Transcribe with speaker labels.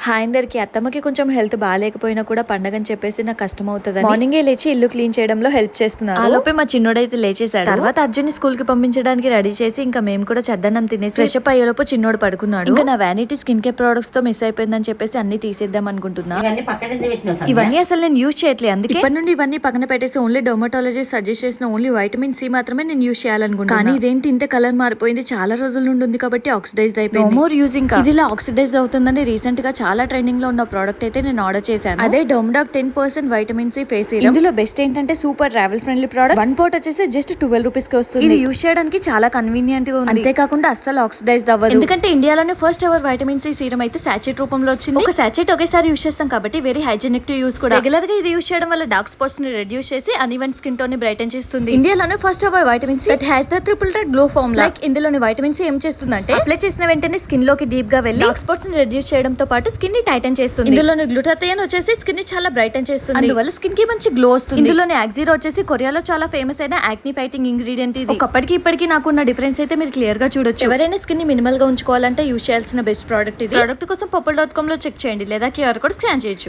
Speaker 1: Hi అందరికి. అత్తమ్మకి కొంచెం health బాగాలేకపోయినా కూడా పండగని చెప్పేసి నాకు కష్టం అవుతుంది. మార్నింగే లేచి ఇల్లు క్లీన్ చేయడంలో హెల్ప్ చేస్తున్నారు. ఆ లోపే మా చిన్నోడైతే లేచేసాడు. తర్వాత అర్జున్ స్కూల్ కి పంపించడానికి రెడీ చేసి ఇంకా మేము కూడా చద్దన్నం తినేసి ఫ్రెష్ అప్ అయ్యేలోపు చిన్నోడు పడుకున్నాడు. ఇంకా నా వ్యానిటీ స్కిన్ కేర్ ప్రొడక్ట్స్ తో మిస్ అయిపోయిందని చెప్పేసి అన్ని తీసేద్దాం అనుకుంటున్నా. ఇవన్నీ అసలు నేను యూజ్ చేయట్లేదు, అందుకే ఇప్పటి నుండి ఇవన్నీ పక్కన పెట్టేసి ఓన్లీ డర్మటాలజిస్ట్ సజెస్ట్ చేసిన ఓన్లీ వైటమిన్ సి మాత్రమే నేను యూజ్ చేయాలనుకుంటున్నా. కానీ ఇదేంటి ఇంత కలర్ మారిపోయింది, చాలా రోజుల నుండి ఉంది కాబట్టి ఆక్సిడైజ్డ్ అయిపోయింది. మోర్ యూజింగ్ ఇది ఇలా ఆక్సిడైజ్ అవుతుందని రీసెంట్ గా చాలా ట్రెండింగ్ లో ఉన్న ప్రోడక్ట్ అయితే నేను ఆర్డర్ చేశాను. అదే డోమ్డాక్ 10% వైటమిన్ సి ఫేస్ సీరం. ఇందులో బెస్ట్ ఏంటంటే సూపర్ ట్రావెల్ ఫ్రెండ్లీ ప్రోడక్ట్. 1 పోట్ వచ్చేసి జస్ట్ 12 రూపీస్ కి వస్తుంది. ఇది యూజ్ చేయడానికి చాలా కన్వీనియంట్ గా ఉంది. అంతేకాకుండా అస్సలు ఆక్సిడైజ్డ్ అవ్వదు. ఎందుకంటే ఇండియాలోనే first ever vitamin C serum అయితే సాచెట్ రూపంలో వచ్చింది. ఒక సాచెట్ ఒకేసారి యూజ్ చేస్తాం కాబట్టి వెరీ హైజెనిక్ టు యూజ్ కూడా. రెగ్యులర్ గా ఇది యూజ్ చేయడం వల్ల డార్క్ స్పాట్స్ ని రెడ్యూస్ చేసి అన్ఈవెన్ స్కిన్ టోన్ ని బ్రైటన్ చేస్తుంది. ఇండియాలోనే first ever vitamin C that has the triple red glow form. Like ఇందులోని వైటమిన్ సి ఏం చేస్తుందంటే అప్లై చేసిన వెంటనే స్కిన్ లోకి డీప్ గా వెళ్ళి డార్క్ స్పాట్స్ ని రెడ్యూస్ చేయడంతో పాటు స్కిన్ ని టైటన్ చేస్తుంది. ఇందులోని గ్లూటాథియోన్ వచ్చేసి స్కిన్ ని చాలా బ్రైటన్ చేస్తుంది. అందువల్ల స్కిన్ కి మంచి గ్లో వస్తుంది. ఇందులోని యాక్సిరో వచ్చేసి కొరియాలో చాలా ఫేమస్ అయిన యాక్ని ఫైటింగ్ ఇంగ్రీడియంట్. ఇది ఒకప్పటికి ఇప్పటికి నాకున్న డిఫరెన్స్ అయితే మీరు క్లియర్ గా చూడొచ్చు. ఎవరైనా స్కిన్ ని మినిమల్ గా ఉంచుకోవాలంటే యూజ్ చేయాల్సిన బెస్ట్ ప్రోడక్ట్ ఇది. ప్రోడక్ట్ కోసం popple.com లో చెక్ చేయండి లేదా QR కోడ్ స్కాన్ చేయొచ్చు.